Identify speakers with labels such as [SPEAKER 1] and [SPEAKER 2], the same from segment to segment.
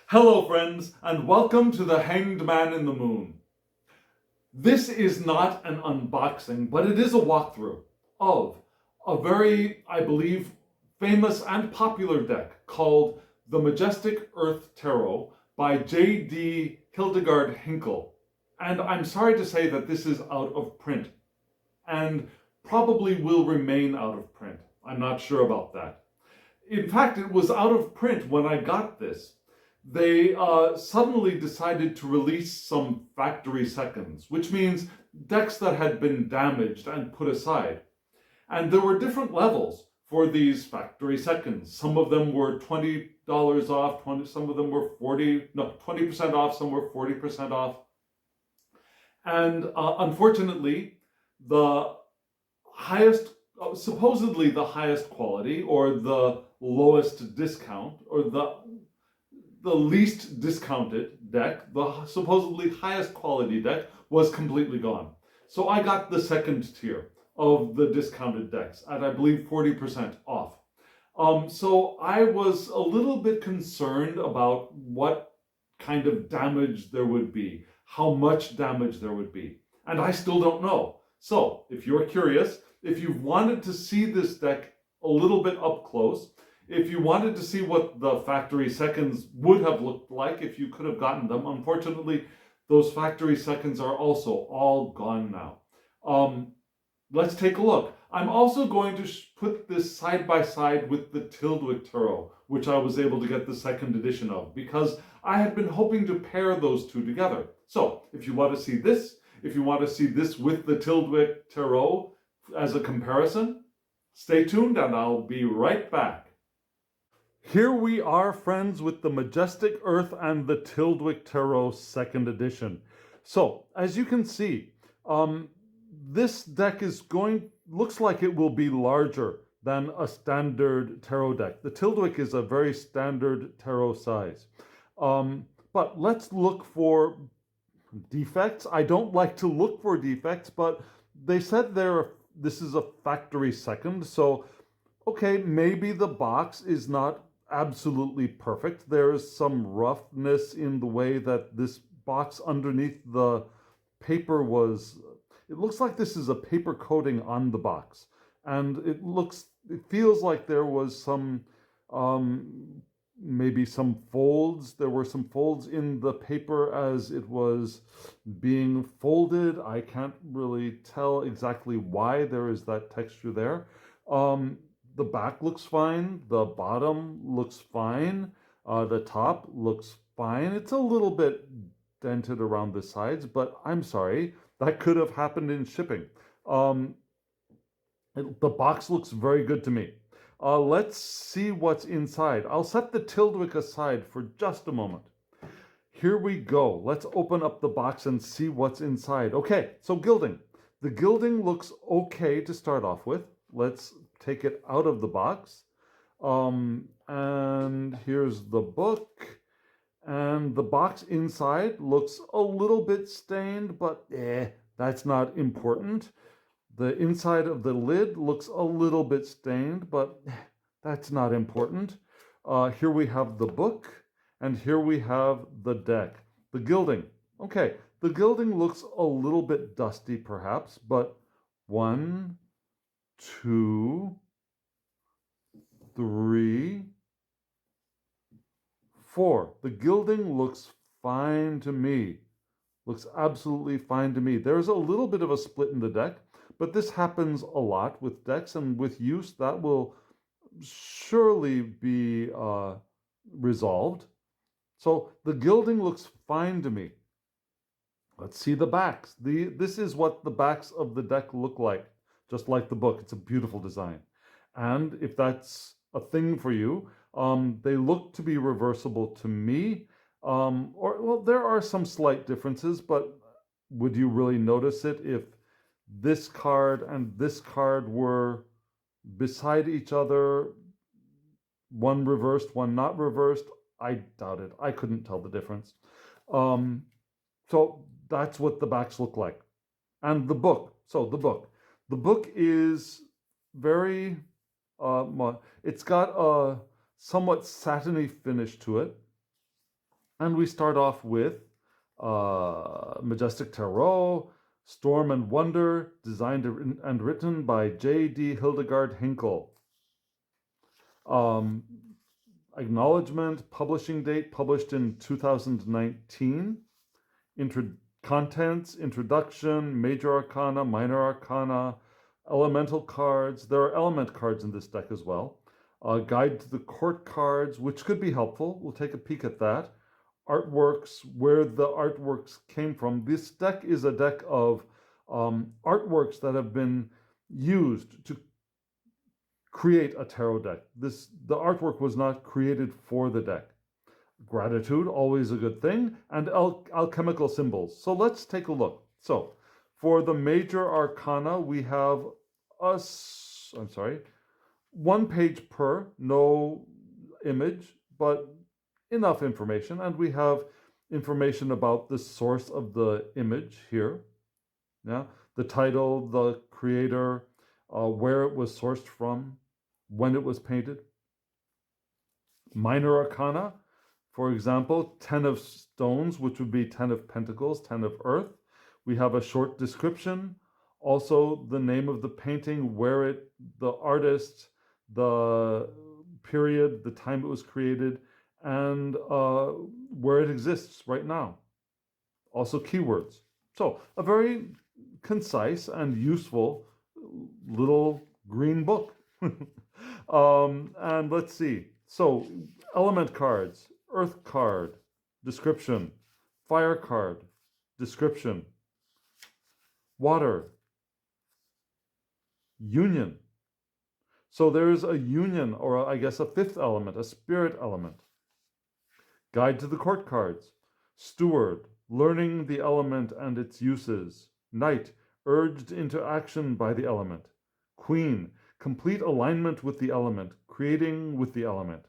[SPEAKER 1] Hello friends, and welcome to the Hanged Man in the Moon. This is not an unboxing, but it is a walkthrough of a very, I believe, famous and popular deck called the Majestic Earth Tarot by J.D. Hildegard Hinkle. And I'm sorry to say that this is out of print, and probably will remain out of print. I'm not sure about that. In fact, it was out of print when I got this. They suddenly decided to release some factory seconds, which means decks that had been damaged and put aside. And there were different levels for these factory seconds. Some of them were $20 off, some of them were 20% off, some were 40% off. And unfortunately, the highest, supposedly the highest quality, or the lowest discount, or the least discounted deck, the supposedly highest quality deck, was completely gone. So I got the second tier of the discounted decks at, I believe, 40% off. So I was a little bit concerned about what kind of damage there would be, how much damage there would be, and I still don't know. So if you're curious, if you wanted to see this deck a little bit up close, if you wanted to see what the factory seconds would have looked like if you could have gotten them, unfortunately, those factory seconds are also all gone now. Let's take a look. I'm also going to put this side by side with the Tyldwick Tarot, which I was able to get the second edition of, because I had been hoping to pair those two together. So if you want to see this, if you want to see this with the Tyldwick Tarot as a comparison, stay tuned and I'll be right back. Here we are, friends, with the Majestic Earth and the Tyldwick Tarot second edition. So, as you can see, this deck looks like it will be larger than a standard tarot deck. The Tyldwick is a very standard tarot size. But let's look for defects. I don't like to look for defects, but they said this is a factory second, so okay, maybe the box is not absolutely perfect. There is some roughness in the way that this box underneath the paper it looks like this is a paper coating on the box, and it feels like there was some maybe some folds. There were some folds in the paper as it was being folded. I can't really tell exactly why there is that texture there. The back looks fine, the bottom looks fine, the top looks fine. It's a little bit dented around the sides, but I'm sorry, that could have happened in shipping. The box looks very good to me. Let's see what's inside. I'll set the Tyldwick aside for just a moment. Here we go. Let's open up the box and see what's inside. Okay, so gilding. The gilding looks okay to start off with. Let's take it out of the box. And here's the book. And the box inside looks a little bit stained, but that's not important. The inside of the lid looks a little bit stained, but that's not important. Here we have the book, and here we have the deck. The gilding. Okay, the gilding looks a little bit dusty perhaps, but 1, 2, 3, 4. The gilding looks fine to me. Looks absolutely fine to me. There's a little bit of a split in the deck, but this happens a lot with decks, and with use that will surely be resolved. So the gilding looks fine to me. Let's see the backs. This is what the backs of the deck look like. Just like the book, it's a beautiful design. And if that's a thing for you, they look to be reversible to me. Well, there are some slight differences, but would you really notice it if this card and this card were beside each other, one reversed, one not reversed? I doubt it. I couldn't tell the difference. So that's what the backs look like. And the book. So the book. The book is very, it's got a somewhat satiny finish to it. And we start off with Majestic Tarot, Storm and Wonder, designed and written by J.D. Hildegard Hinkle. Acknowledgement, publishing date, published in 2019. Contents, introduction, major arcana, minor arcana, elemental cards. There are element cards in this deck as well. Guide to the court cards, which could be helpful. We'll take a peek at that. Artworks, where the artworks came from. This deck is a deck of artworks that have been used to create a tarot deck. The artwork was not created for the deck. Gratitude, always a good thing, and alchemical symbols. So let's take a look. So for the major arcana, we have one page per, no image, but enough information. And we have information about the source of the image here. Yeah, the title, the creator, where it was sourced from, when it was painted. Minor arcana, for example, 10 of stones, which would be 10 of pentacles, 10 of earth. We have a short description, also the name of the painting, the artist, the period, the time it was created, and where it exists right now. Also keywords. So a very concise and useful little green book. And let's see. So element cards, earth card, description, fire card, description, water, union. So there's a union, or I guess a fifth element, a spirit element. Guide to the court cards, steward, learning the element and its uses, knight, urged into action by the element, queen, complete alignment with the element, creating with the element,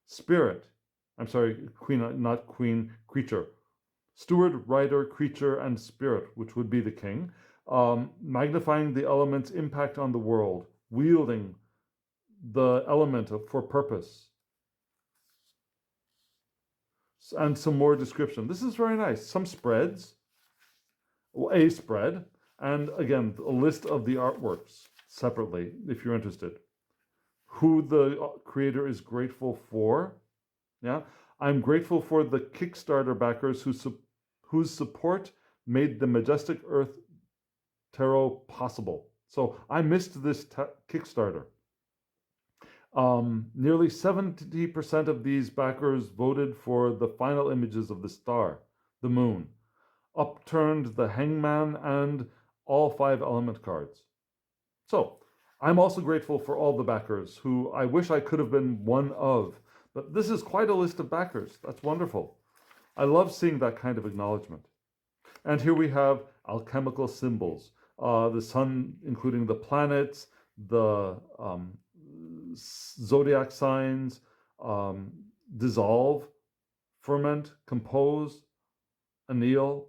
[SPEAKER 1] spirit, queen, not queen, creature, steward, rider, creature, and spirit, which would be the king, magnifying the element's impact on the world, wielding the element for purpose, and some more description. This is very nice. Some spreads, a spread, and again, a list of the artworks separately, if you're interested. Who the creator is grateful for. Yeah, I'm grateful for the Kickstarter backers whose support made the Majestic Earth Tarot possible. So I missed this Kickstarter. Nearly 70% of these backers voted for the final images of the star, the moon, upturned the hangman, and all 5 element cards. So I'm also grateful for all the backers who I wish I could have been one of, but this is quite a list of backers. That's wonderful. I love seeing that kind of acknowledgement. And here we have alchemical symbols, the sun, including the planets, the zodiac signs, dissolve, ferment, compose, anneal,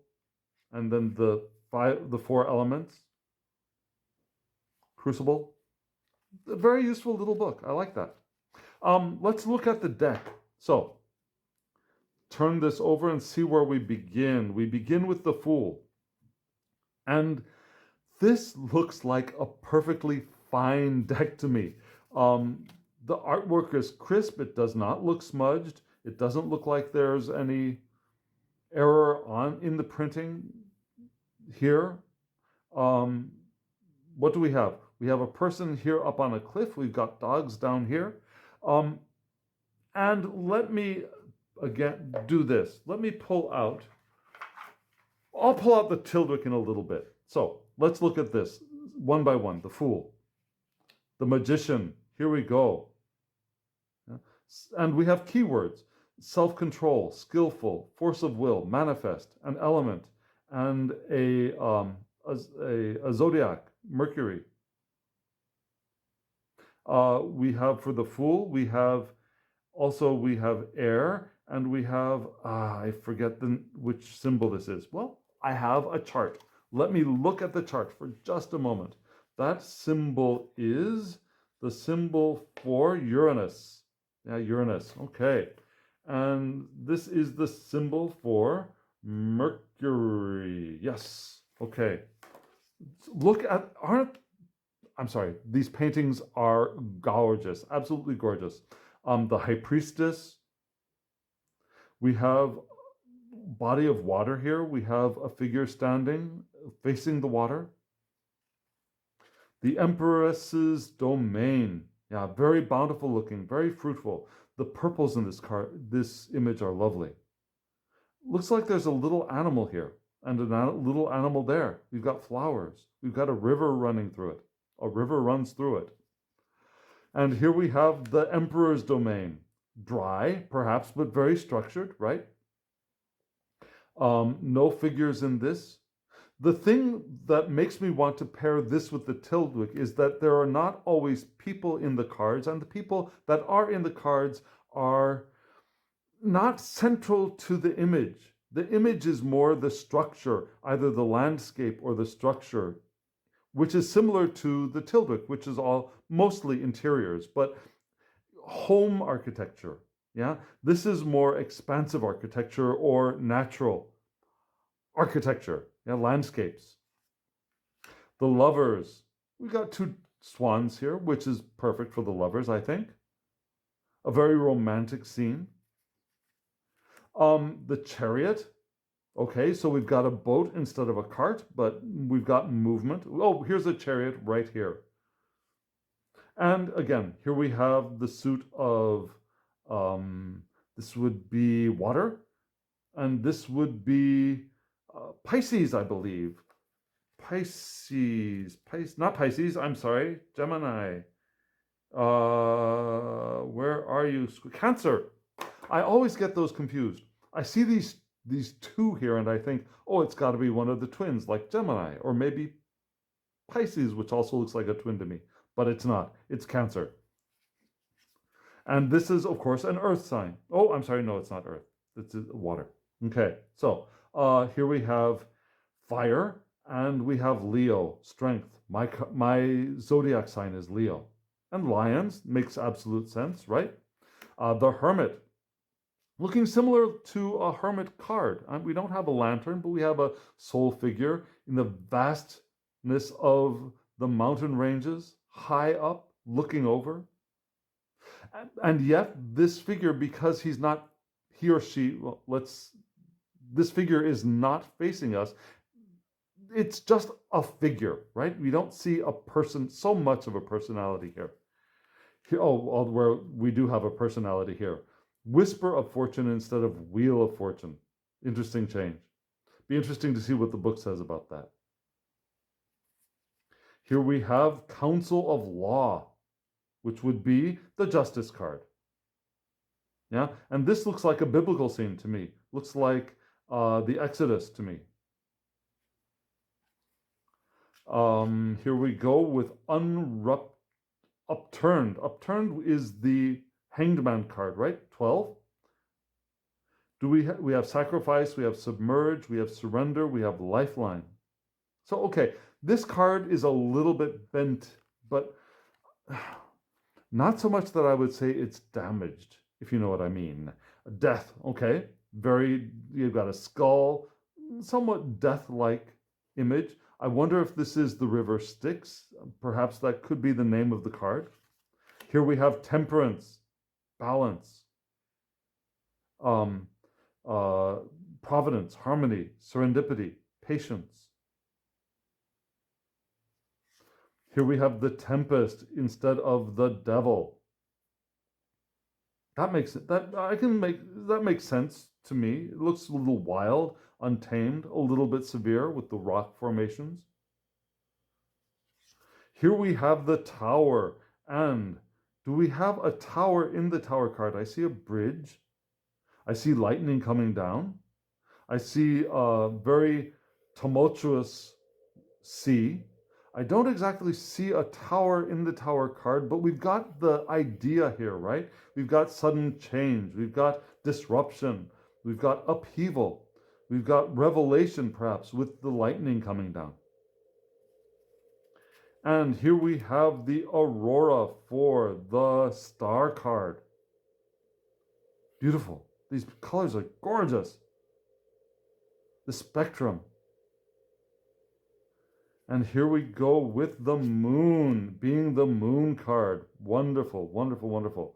[SPEAKER 1] and then the 4 elements, crucible. A very useful little book. I like that. Let's look at the deck. So turn this over and see where we begin. We begin with the Fool. And this looks like a perfectly fine deck to me. The artwork is crisp. It does not look smudged. It doesn't look like there's any error in the printing here. What do we have? We have a person here up on a cliff. We've got dogs down here. And let me, again, do this. Let me I'll pull out the Tyldwick in a little bit. So let's look at this one by one. The Fool, the Magician. Here we go. And we have keywords: self-control, skillful, force of will, manifest, an element, and a zodiac, Mercury. We have for the Fool, we have air, and we have, I forget which symbol this is. Well, I have a chart. Let me look at the chart for just a moment. That symbol is the symbol for Uranus. Yeah, Uranus. Okay. And this is the symbol for Mercury. Yes. Okay. Look at, these paintings are gorgeous, absolutely gorgeous. The High Priestess. We have body of water here. We have a figure standing, facing the water. The Empress's domain. Yeah, very bountiful looking, very fruitful. The purples in this image are lovely. Looks like there's a little animal here and a little animal there. We've got flowers. We've got a river running through it. A river runs through it. And here we have the Emperor's domain. Dry, perhaps, but very structured, right? No figures in this. The thing that makes me want to pair this with the Tyldwick is that there are not always people in the cards, and the people that are in the cards are not central to the image. The image is more the structure, either the landscape or the structure, which is similar to the Tyldwick, which is all mostly interiors, but home architecture. Yeah, this is more expansive architecture or natural architecture. Yeah, landscapes. The lovers. We got two swans here, which is perfect for the lovers, I think. A very romantic scene. The chariot. Okay, so we've got a boat instead of a cart, but we've got movement. Oh, here's a chariot right here. And again, here we have the suit of, this would be water, and this would be Pisces, I believe. Not Pisces, I'm sorry, Gemini. Where are you? Cancer. I always get those confused. I see these two here and I think, oh, it's got to be one of the twins, like Gemini, or maybe Pisces, which also looks like a twin to me, but it's not. It's Cancer. And this is, of course, an earth sign. Oh, I'm sorry, no, it's not earth. It's water. Okay, so here we have fire, and we have Leo, strength. My zodiac sign is Leo. And lions makes absolute sense, right? The hermit, looking similar to a hermit card. We don't have a lantern, but we have a soul figure in the vastness of the mountain ranges, high up, looking over. And yet, this figure, because he or she, this figure is not facing us. It's just a figure, right? We don't see a person, so much of a personality here. Where we do have a personality here. Whisper of fortune instead of wheel of fortune. Interesting change. Be interesting to see what the book says about that. Here we have Council of Law, which would be the Justice card. Yeah, and this looks like a biblical scene to me. Looks like the Exodus to me. Here we go with Upturned. Upturned is the Hanged Man card, right? 12. We have Sacrifice, we have Submerge, we have Surrender, we have Lifeline. So, okay, this card is a little bit bent, but not so much that I would say it's damaged, if you know what I mean. Death, okay, you've got a skull, somewhat death-like image. I wonder if this is the River Styx. Perhaps that could be the name of the card. Here we have Temperance, balance, providence, harmony, serendipity, patience. Here we have the Tempest instead of the Devil. That makes sense to me. It looks a little wild, untamed, a little bit severe with the rock formations. Here we have the Tower. And do we have a tower in the Tower card? I see a bridge. I see lightning coming down. I see a very tumultuous sea. I don't exactly see a tower in the Tower card, but we've got the idea here, right? We've got sudden change. We've got disruption. We've got upheaval. We've got revelation, perhaps, with the lightning coming down. And here we have the Aurora for the Star card. Beautiful. These colors are gorgeous. The spectrum. And here we go with the moon, being the moon card. Wonderful, wonderful, wonderful.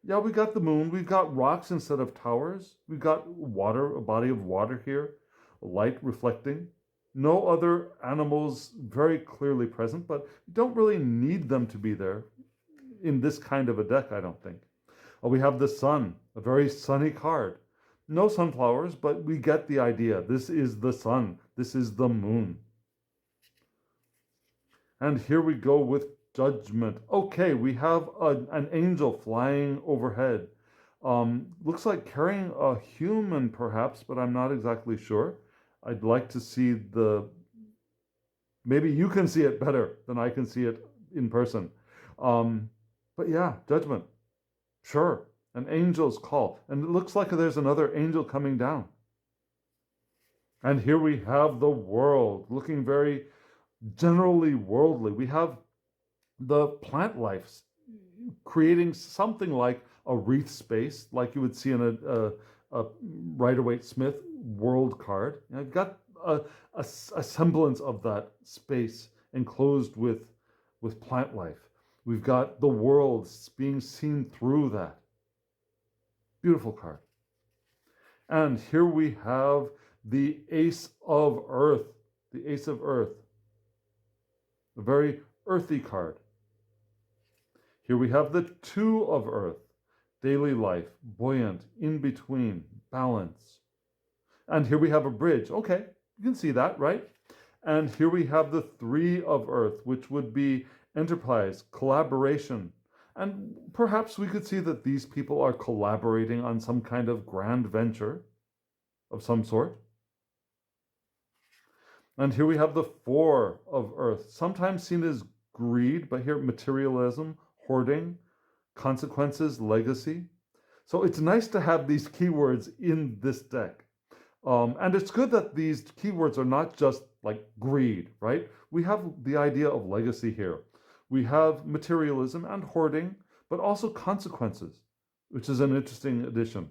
[SPEAKER 1] Yeah, we got the moon. We've got rocks instead of towers. We've got water, a body of water here, light reflecting. No other animals very clearly present, but you don't really need them to be there in this kind of a deck, I don't think. We have the sun, a very sunny card. No sunflowers, but we get the idea. This is the sun. This is the moon. And here we go with judgment. Okay, we have an angel flying overhead. Looks like carrying a human perhaps, but I'm not exactly sure. I'd like to see maybe you can see it better than I can see it in person. But yeah, judgment. Sure, an angel's call. And it looks like there's another angel coming down. And here we have the world, looking very generally worldly. We have the plant life creating something like a wreath space, like you would see in a Rider-Waite-Smith world card. I've got a semblance of that space enclosed with plant life. We've got the world being seen through that. Beautiful card. And here we have the Ace of Earth. The Ace of Earth. A very earthy card. Here we have the Two of Earth. Daily life, buoyant, in between, balance. And here we have a bridge. Okay, you can see that, right? And here we have the Three of Earth, which would be enterprise, collaboration. And perhaps we could see that these people are collaborating on some kind of grand venture of some sort. And here we have the Four of Earth, sometimes seen as greed, but here materialism, hoarding, consequences, legacy. So it's nice to have these keywords in this deck. And it's good that these keywords are not just like greed, right? We have the idea of legacy here. We have materialism and hoarding, but also consequences, which is an interesting addition.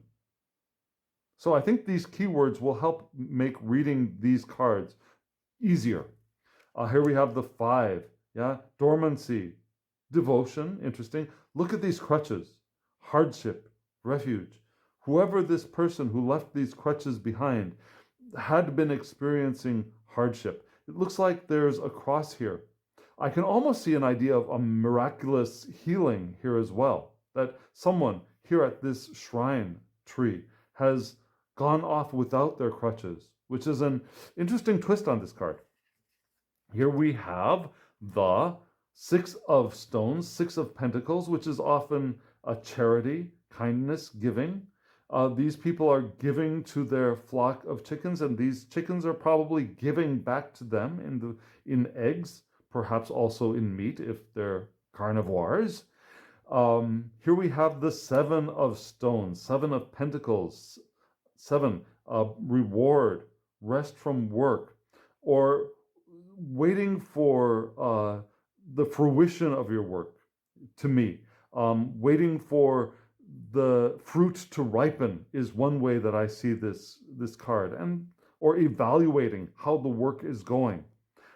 [SPEAKER 1] So I think these keywords will help make reading these cards easier. Here we have the Five, yeah, dormancy, devotion, interesting. Look at these crutches, hardship, refuge. Whoever this person who left these crutches behind had been experiencing hardship. It looks like there's a cross here. I can almost see an idea of a miraculous healing here as well, that someone here at this shrine tree has gone off without their crutches, which is an interesting twist on this card. Here we have the Six of Stones, Six of Pentacles, which is often a charity, kindness, giving. These people are giving to their flock of chickens, and these chickens are probably giving back to them in eggs, perhaps also in meat if they're carnivores. Here we have the Seven of Stones, Seven of Pentacles, Seven, reward, rest from work, or waiting for the fruition of your work, to me. Waiting for the fruit to ripen is one way that I see this card, or evaluating how the work is going.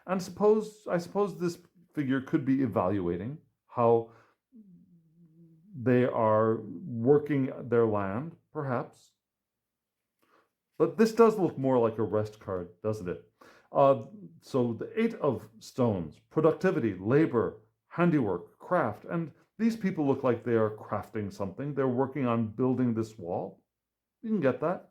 [SPEAKER 1] And I suppose this figure could be evaluating how they are working their land, perhaps. But this does look more like a rest card, doesn't it? So the Eight of Stones, productivity, labor, handiwork, craft, and these people look like they are crafting something. They're working on building this wall. You can get that.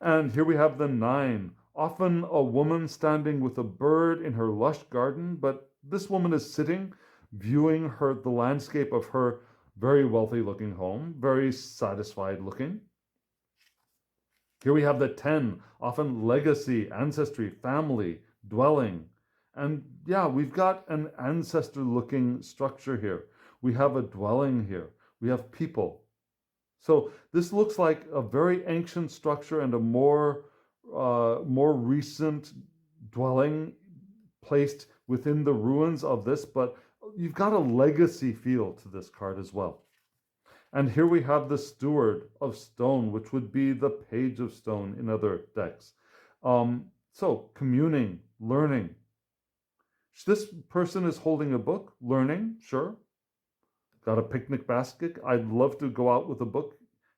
[SPEAKER 1] And here we have the Nine, often a woman standing with a bird in her lush garden, but this woman is sitting, viewing the landscape of her very wealthy looking home, very satisfied looking. Here we have the 10, often legacy, ancestry, family, dwelling. And yeah, we've got an ancestor-looking structure here. We have a dwelling here. We have people. So this looks like a very ancient structure and a more recent dwelling placed within the ruins of this, but you've got a legacy feel to this card as well. And here we have the Steward of Stone, which would be the Page of Stone in other decks. So communing, learning. This person is holding a book, learning, sure. Got a picnic basket. I'd love to go out with a book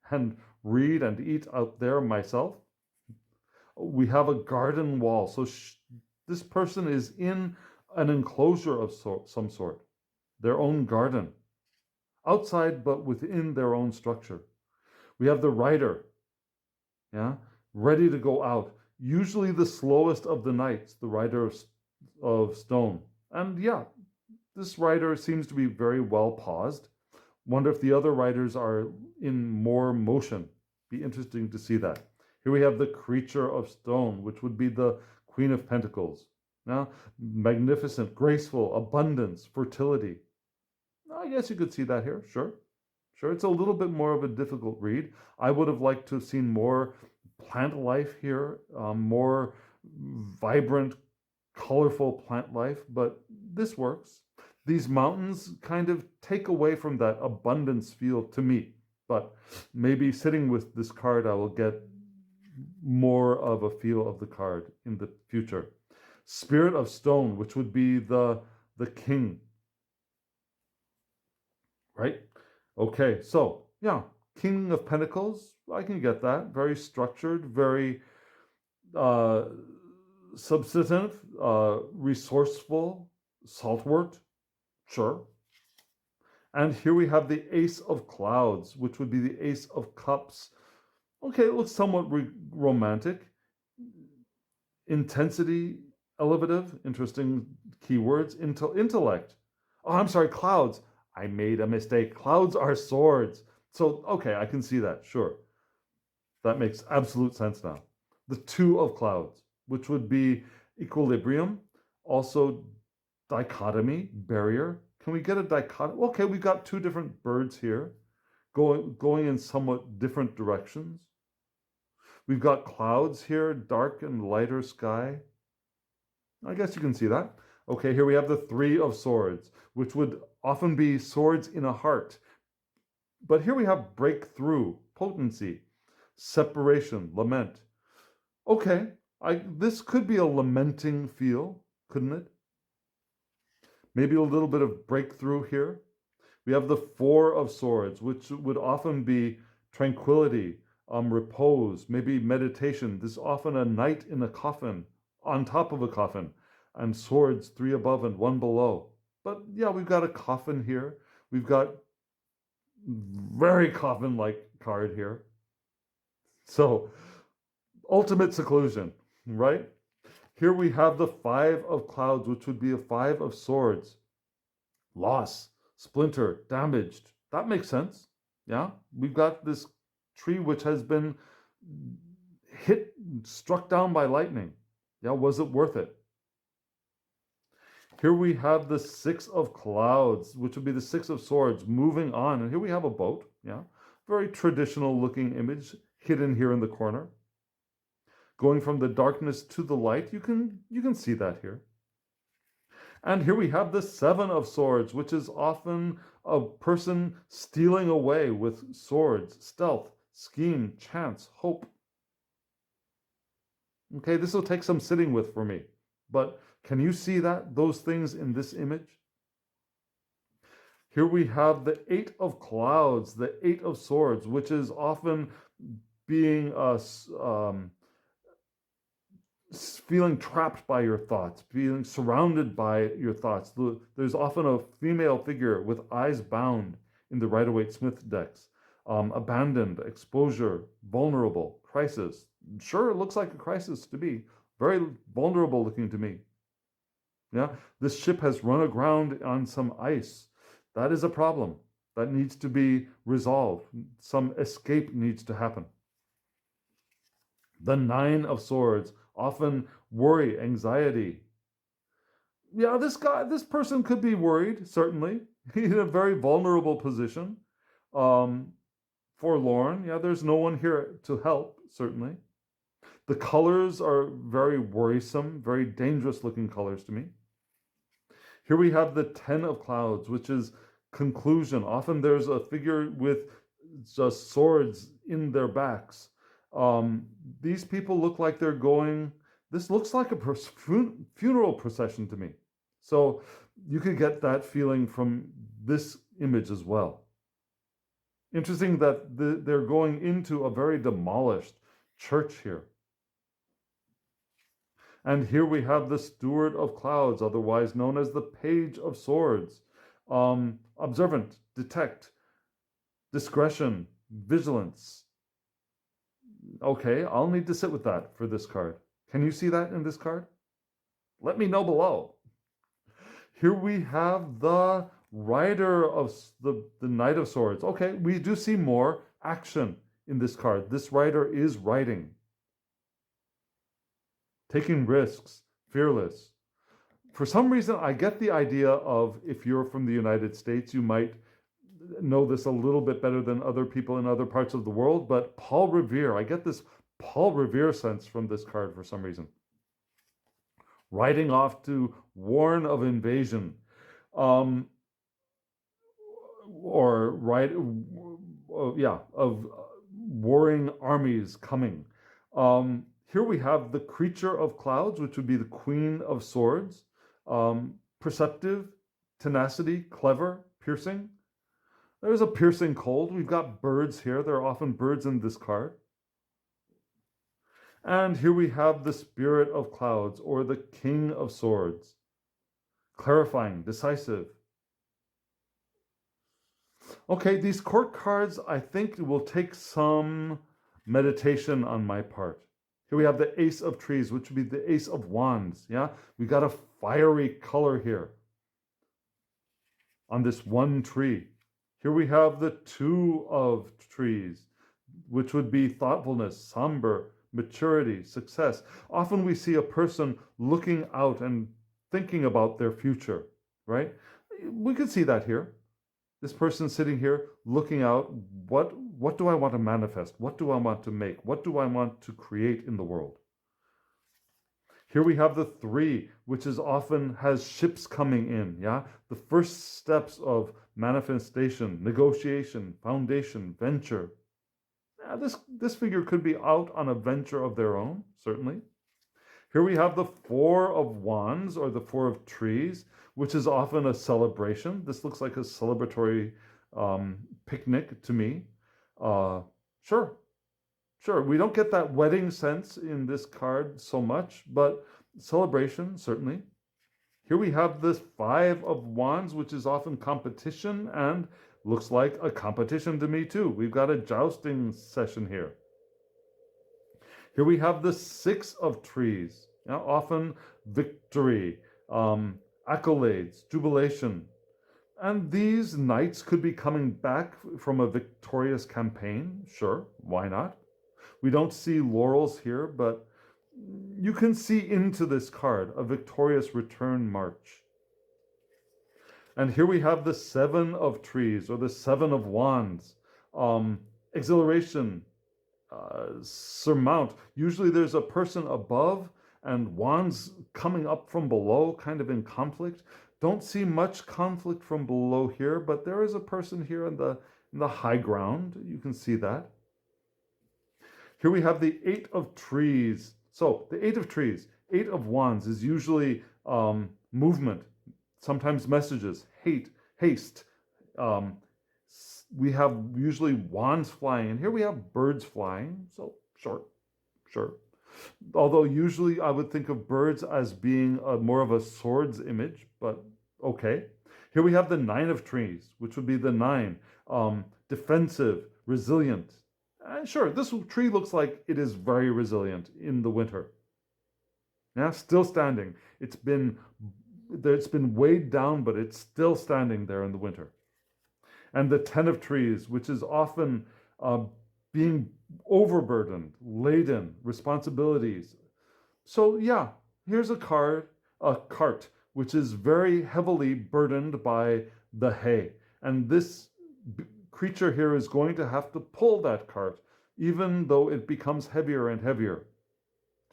[SPEAKER 1] and read and eat out there myself. We have a garden wall. So this person is in an enclosure of some sort, their own garden. Outside, but within their own structure. We have the rider, yeah, ready to go out. Usually the slowest of the knights, the rider of stone. And yeah, this rider seems to be very well paused. Wonder if the other riders are in more motion. Be interesting to see that. Here we have the creature of stone, which would be the Queen of Pentacles. Now, magnificent, graceful, abundance, fertility. I guess you could see that here, sure. Sure, it's a little bit more of a difficult read. I would have liked to have seen more plant life here, more vibrant, colorful plant life, but this works. These mountains kind of take away from that abundance feel to me, but maybe sitting with this card, I will get more of a feel of the card in the future. Spirit of Stone, which would be the king. Right? Okay, so yeah, King of Pentacles, I can get that. Very structured, very substantive, resourceful, saltwort, sure. And here we have the Ace of Clouds, which would be the Ace of Cups. Okay, it looks somewhat romantic. Intensity, elevative, interesting keywords. Intellect. Oh, I'm sorry, clouds. I made a mistake. Clouds are swords. So, okay, I can see that, sure. That makes absolute sense now. The Two of Clouds, which would be equilibrium, also dichotomy, barrier. Can we get a dichotomy? Okay, we've got two different birds here going in somewhat different directions. We've got clouds here, dark and lighter sky. I guess you can see that. Okay, here we have the Three of Swords, which would often be swords in a heart. But here we have breakthrough, potency, separation, lament. Okay, this could be a lamenting feel, couldn't it? Maybe a little bit of breakthrough here. We have the Four of Swords, which would often be tranquility, repose, maybe meditation. This is often a knight in a coffin, on top of a coffin, and swords, 3 above and 1 below. But yeah, we've got a coffin here. We've got very coffin-like card here. So, ultimate seclusion, right? Here we have the Five of Clouds, which would be a Five of Swords. Loss, splinter, damaged. That makes sense. Yeah, we've got this tree which has been struck down by lightning. Yeah, was it worth it? Here we have the Six of Clouds, which would be the Six of Swords, moving on. And here we have a boat. Yeah, very traditional looking image hidden here in the corner. Going from the darkness to the light, you can see that here. And here we have the Seven of Swords, which is often a person stealing away with swords, stealth, scheme, chance, hope. Okay, this will take some sitting with for me. But can you see those things in this image? Here we have the Eight of Clouds, the Eight of Swords, which is often being feeling trapped by your thoughts, feeling surrounded by your thoughts. There's often a female figure with eyes bound in the Rider-Waite-Smith decks. Abandoned, exposure, vulnerable, crisis. Sure, it looks like a crisis to me. Very vulnerable looking to me. Yeah, this ship has run aground on some ice. That is a problem. That needs to be resolved. Some escape needs to happen. The Nine of Swords, often worry, anxiety. Yeah, this person could be worried, certainly. He's in a very vulnerable position. Forlorn. Yeah, there's no one here to help, certainly. The colors are very worrisome, very dangerous looking colors to me. Here we have the Ten of Clouds, which is conclusion. Often there's a figure with just swords in their backs. These people look like they're going, this looks like a funeral procession to me. So you could get that feeling from this image as well. Interesting that they're going into a very demolished church here. And here we have the Steward of Clouds, otherwise known as the Page of Swords. Observant, detect, discretion, vigilance. Okay, I'll need to sit with that for this card. Can you see that in this card? Let me know below. Here we have the Rider of the Knight of Swords. Okay, we do see more action in this card. This rider is riding, taking risks, fearless. For some reason, I get the idea of, if you're from the United States, you might know this a little bit better than other people in other parts of the world, but Paul Revere, I get this Paul Revere sense from this card for some reason. Riding off to warn of invasion, of warring armies coming. Here we have the Creature of Clouds, which would be the Queen of Swords. Perceptive, tenacity, clever, piercing. There's a piercing cold. We've got birds here. There are often birds in this card. And here we have the Spirit of Clouds, or the King of Swords. Clarifying, decisive. Okay, these court cards, I think, will take some meditation on my part. Here we have the Ace of Trees, which would be the Ace of Wands. Yeah, we got a fiery color here on this one tree. Here we have the Two of Trees, which would be thoughtfulness, somber, maturity, success. Often we see a person looking out and thinking about their future, right? We could see that here. This person sitting here looking out, what do I want to manifest? What do I want to make? What do I want to create in the world? Here we have the Three, which is often has ships coming in, yeah? The first steps of manifestation, negotiation, foundation, venture. Yeah, this figure could be out on a venture of their own, certainly. Here we have the Four of Wands, or the Four of Trees, which is often a celebration. This looks like a celebratory picnic to me. Sure. We don't get that wedding sense in this card so much, but celebration, certainly. Here we have this Five of Wands, which is often competition, and looks like a competition to me too. We've got a jousting session here. Here we have the Six of Trees, often victory, accolades, jubilation. And these knights could be coming back from a victorious campaign. Sure, why not? We don't see laurels here, but you can see into this card a victorious return march. And here we have the Seven of Trees, or the Seven of Wands. Exhilaration, surmount. Usually there's a person above and wands coming up from below, kind of in conflict. Don't see much conflict from below here, but there is a person here in the high ground. You can see that. Here we have the Eight of Trees. So the Eight of Trees, Eight of Wands is usually movement, sometimes messages, haste. We have usually wands flying, and here we have birds flying, so sure. Although usually I would think of birds as being more of a swords image, but okay. Here we have the Nine of Trees, which would be the nine, defensive, resilient. Sure, this tree looks like it is very resilient in the winter. Yeah, still standing. It's been weighed down, but it's still standing there in the winter. And the Ten of Trees, which is often being overburdened, laden, responsibilities. So yeah, here's a cart, which is very heavily burdened by the hay. And this creature here is going to have to pull that cart, even though it becomes heavier and heavier.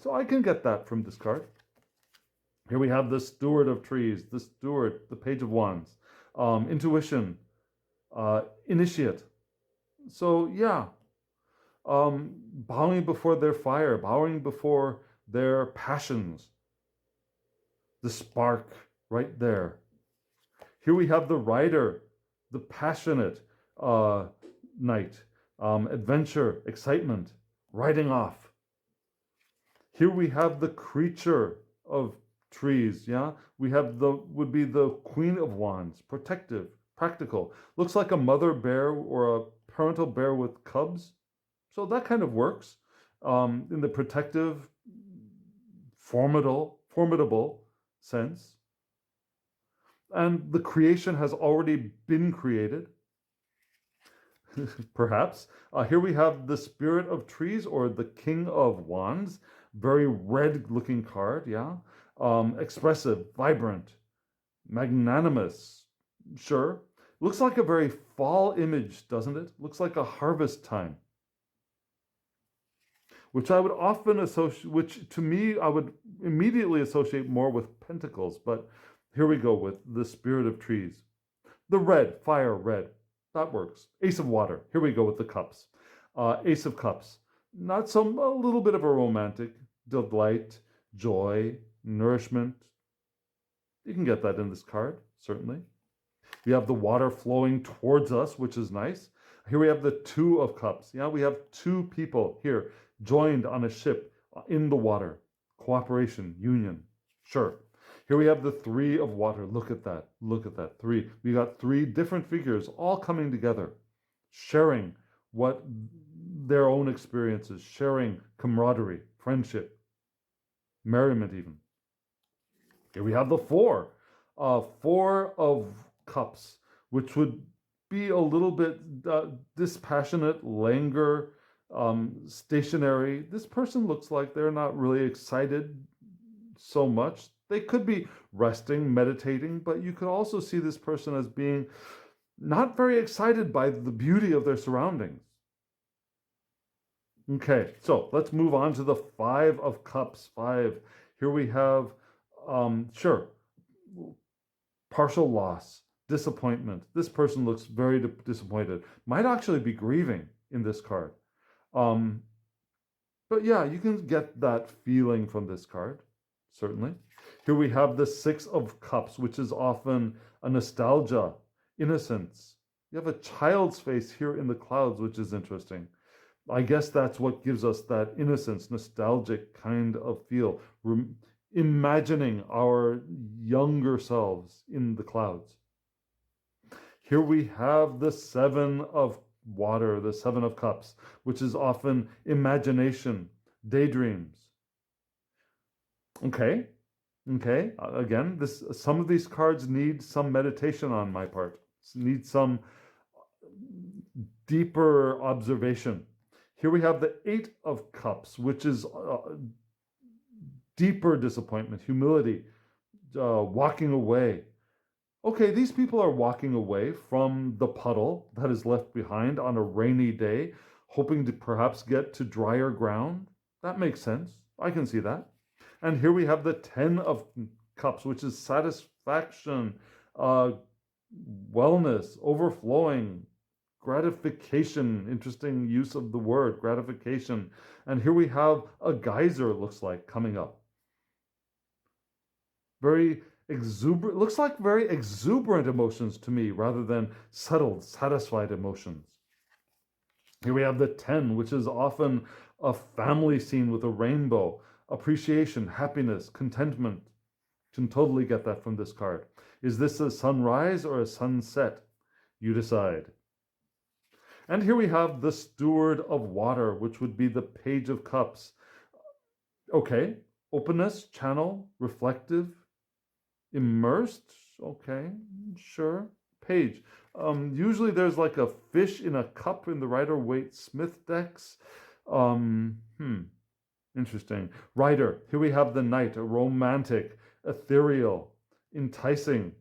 [SPEAKER 1] So I can get that from this card. Here we have the Steward of Trees, the Steward, the Page of Wands, intuition, initiate, So yeah, bowing before their fire, bowing before their passions, the spark right there. Here we have the rider, the passionate knight, adventure, excitement, riding off. Here we have the creature of trees, yeah? We have would be the Queen of Wands, protective, practical. Looks like a mother bear or a parental bear with cubs. So that kind of works in the protective, formidable sense. And the creation has already been created, perhaps. Here we have the Spirit of Trees or the King of Wands. Very red looking card, yeah. Expressive, vibrant, magnanimous, sure. Looks like a very fall image, doesn't it? Looks like a harvest time. Which I would often associate, which to me I would immediately associate more with pentacles, but here we go with the Spirit of Trees. The red, fire red, that works. Ace of Water, here we go with the cups. Ace of Cups, a little bit of a romantic, delight, joy, nourishment. You can get that in this card, certainly. We have the water flowing towards us, which is nice. Here we have the Two of Cups. Yeah, we have two people here joined on a ship in the water. Cooperation, union. Sure. Here we have the Three of Water. Look at that. Look at that. Three. We got three different figures all coming together, sharing what their own experiences, sharing camaraderie, friendship, merriment even. Here we have the Four. Four of Cups, which would be a little bit dispassionate, languor, stationary. This person looks like they're not really excited so much. They could be resting, meditating, but you could also see this person as being not very excited by the beauty of their surroundings. Okay, so let's move on to the Five of Cups. Five. Here we have, sure, partial loss, disappointment. This person looks very disappointed. Might actually be grieving in this card. But yeah, you can get that feeling from this card, certainly. Here we have the Six of Cups, which is often a nostalgia, innocence. You have a child's face here in the clouds, which is interesting. I guess that's what gives us that innocence, nostalgic kind of feel. Imagining our younger selves in the clouds. Here we have the Seven of Water, the Seven of Cups, which is often imagination, daydreams. Okay. Again, some of these cards need some meditation on my part. Need some deeper observation. Here we have the Eight of Cups, which is deeper disappointment, humility, walking away. Okay, these people are walking away from the puddle that is left behind on a rainy day, hoping to perhaps get to drier ground. That makes sense. I can see that. And here we have the Ten of Cups, which is satisfaction, wellness, overflowing, gratification. Interesting use of the word, gratification. And here we have a geyser, looks like, coming up. Very exuberant, looks like very exuberant emotions to me rather than settled, satisfied emotions. Here we have the 10, which is often a family scene with a rainbow, appreciation, happiness, contentment. Can totally get that from this card. Is this a sunrise or a sunset? You decide. And here we have the Steward of Water, which would be the Page of Cups. Okay, openness, channel, reflective, immersed. Okay, sure. Page. Usually there's like a fish in a cup in the Rider-Waite Smith decks. Interesting. Rider. Here we have the Knight, a romantic, ethereal, enticing.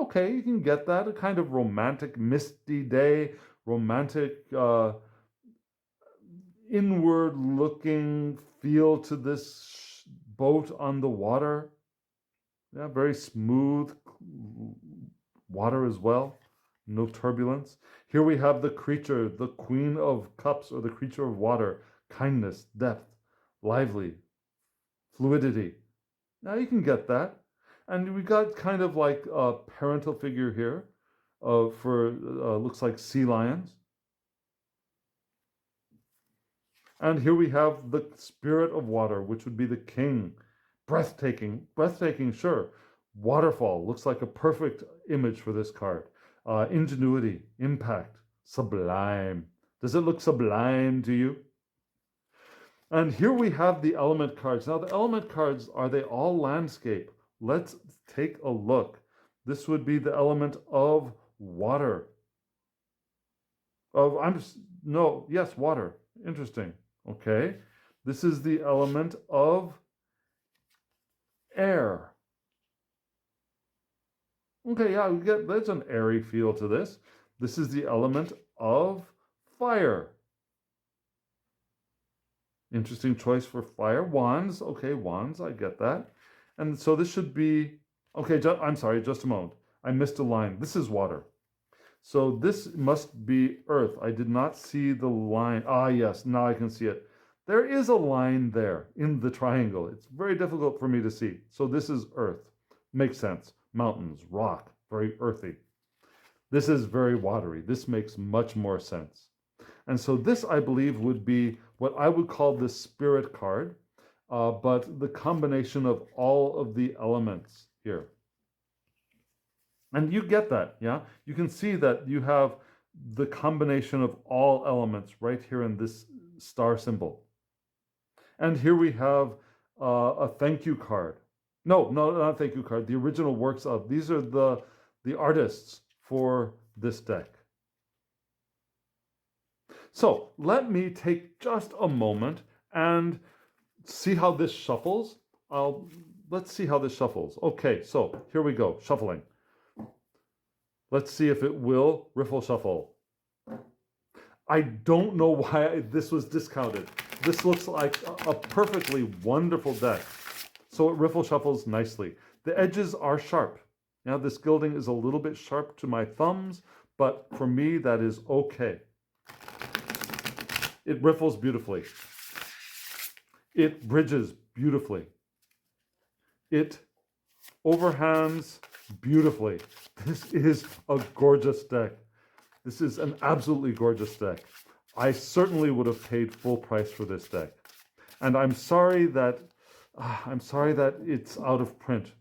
[SPEAKER 1] Okay, you can get that. A kind of romantic, misty day, romantic, inward-looking feel to this boat on the water. Yeah, very smooth water as well. no turbulence. Here we have the creature, the Queen of Cups, or the creature of water, kindness, depth, lively, fluidity. Now you can get that. And we got kind of like a parental figure here for looks like sea lions. And here we have the Spirit of Water, which would be the king. Breathtaking, sure. Waterfall looks like a perfect image for this card. Ingenuity, impact, sublime. Does it look sublime to you? And here we have the element cards. Now the element cards, are they all landscape? Let's take a look. This would be the element of water. Water. Interesting. Okay. This is the element of air. Okay, yeah, there's an airy feel to this. This is the element of fire. Interesting choice for fire. Wands. Okay, wands, I get that. And so this should be, okay, I'm sorry, just a moment. I missed a line. This is water. So this must be earth. I did not see the line. Ah, yes, now I can see it. There is a line there in the triangle. It's very difficult for me to see. So this is earth. Makes sense. Mountains, rock, very earthy. This is very watery. This makes much more sense. And so this, I believe, would be what I would call the spirit card, but the combination of all of the elements here. And you get that, yeah? You can see that you have the combination of all elements right here in this star symbol. And here we have a thank you card. No, not a thank you card. The original works of. These are the artists for this deck. So let me take just a moment and see how this shuffles. Let's see how this shuffles. Okay, so here we go, shuffling. Let's see if it will riffle shuffle. I don't know why this was discounted. This looks like a perfectly wonderful deck. So it riffle shuffles nicely. The edges are sharp. Now this gilding is a little bit sharp to my thumbs, but for me that is okay. It riffles beautifully. It bridges beautifully. It overhands beautifully. This is a gorgeous deck. This is an absolutely gorgeous deck. I certainly would have paid full price for this deck. And I'm sorry that it's out of print,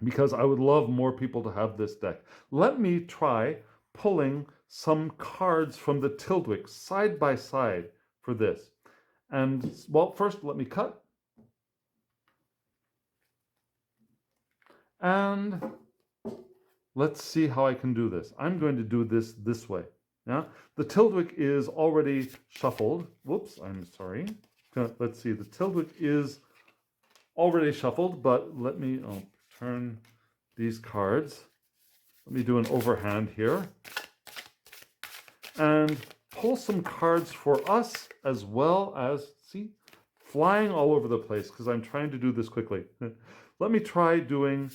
[SPEAKER 1] because I would love more people to have this deck. Let me try pulling some cards from the Tyldwick side by side for this. And, well, first let me cut. And let's see how I can do this. I'm going to do this way. Yeah, the Tyldwick is already shuffled. Whoops, I'm sorry. Let's see, the Tyldwick is already shuffled, but let me turn these cards. Let me do an overhand here. And pull some cards for us, as well as, see, flying all over the place, because I'm trying to do this quickly. Let me try doing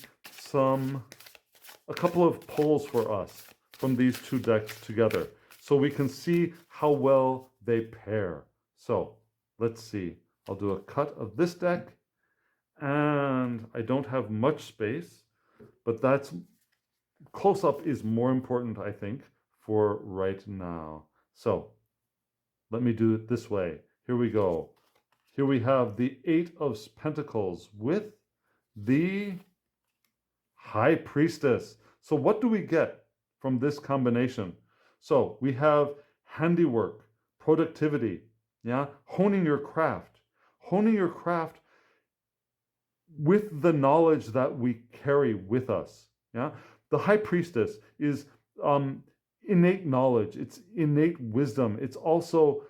[SPEAKER 1] a couple of pulls for us from these two decks together, so we can see how well they pair. So let's see. I'll do a cut of this deck, and I don't have much space, but that's close-up is more important, I think, for right now. So let me do it this way. Here we go. Here we have the Eight of Pentacles with the High Priestess. So what do we get from this combination? So we have handiwork, productivity, yeah, honing your craft with the knowledge that we carry with us. Yeah, the High Priestess is innate knowledge. It's innate wisdom. It's also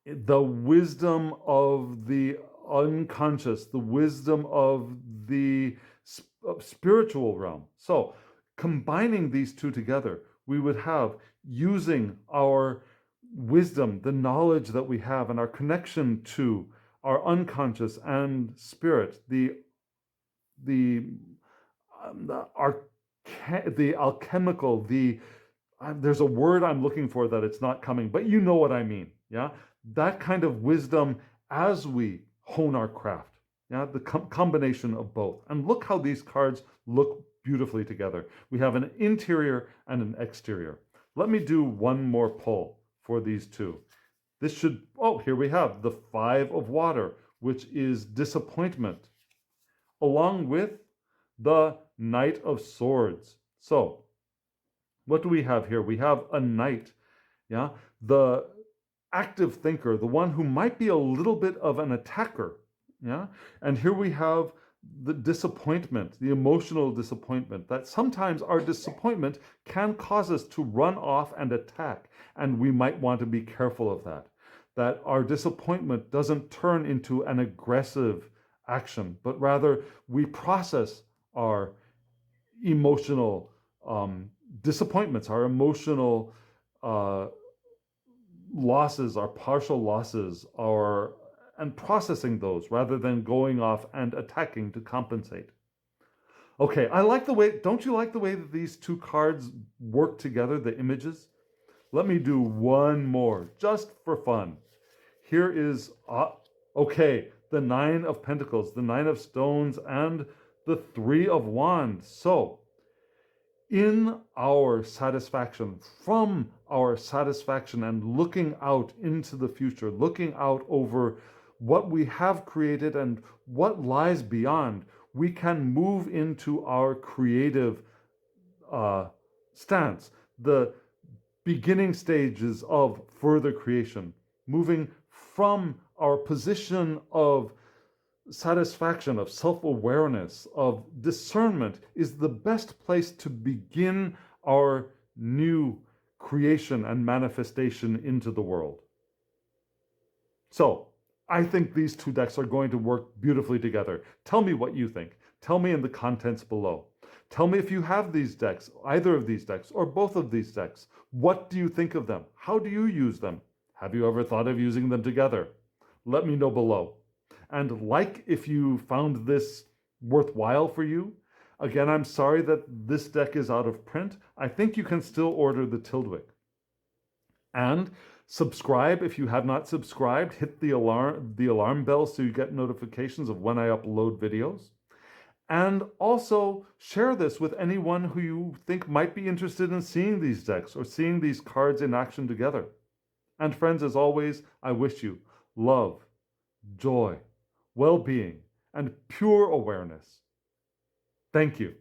[SPEAKER 1] the wisdom of the unconscious, the wisdom of the spiritual realm. So combining these two together, we would have, using our wisdom, the knowledge that we have, and our connection to our unconscious and spirit, our the alchemical, there's a word I'm looking for that it's not coming, but you know what I mean. Yeah, that kind of wisdom as we hone our craft. Yeah, the combination of both. And look how these cards look beautifully together. We have an interior and an exterior. Let me do one more pull for these two. This should, oh, here we have the Five of Water, which is disappointment, along with the Knight of Swords. So, what do we have here? We have a knight, yeah? The active thinker, the one who might be a little bit of an attacker, yeah? And here we have the disappointment, the emotional disappointment, that sometimes our disappointment can cause us to run off and attack, and we might want to be careful of that. That our disappointment doesn't turn into an aggressive action, but rather we process our emotional disappointments, our emotional losses, our partial losses, and processing those rather than going off and attacking to compensate. Okay, I like the way, don't you like the way that these two cards work together, the images? Let me do one more, just for fun. Here is, okay, the Nine of Pentacles, the Nine of Stones, and the Three of Wands. So, in our satisfaction, from our satisfaction and looking out into the future, looking out over what we have created and what lies beyond, we can move into our creative stance, the beginning stages of further creation, moving from our position of satisfaction, of self-awareness, of discernment, is the best place to begin our new creation and manifestation into the world. So, I think these two decks are going to work beautifully together. Tell me what you think. Tell me in the comments below. Tell me if you have these decks, either of these decks, or both of these decks. What do you think of them? How do you use them? Have you ever thought of using them together? Let me know below. And like if you found this worthwhile for you. Again, I'm sorry that this deck is out of print. I think you can still order the Tyldwick. And subscribe if you have not subscribed. Hit the alarm bell so you get notifications of when I upload videos. And also share this with anyone who you think might be interested in seeing these decks or seeing these cards in action together. And friends, as always, I wish you love, joy, well-being, and pure awareness. Thank you.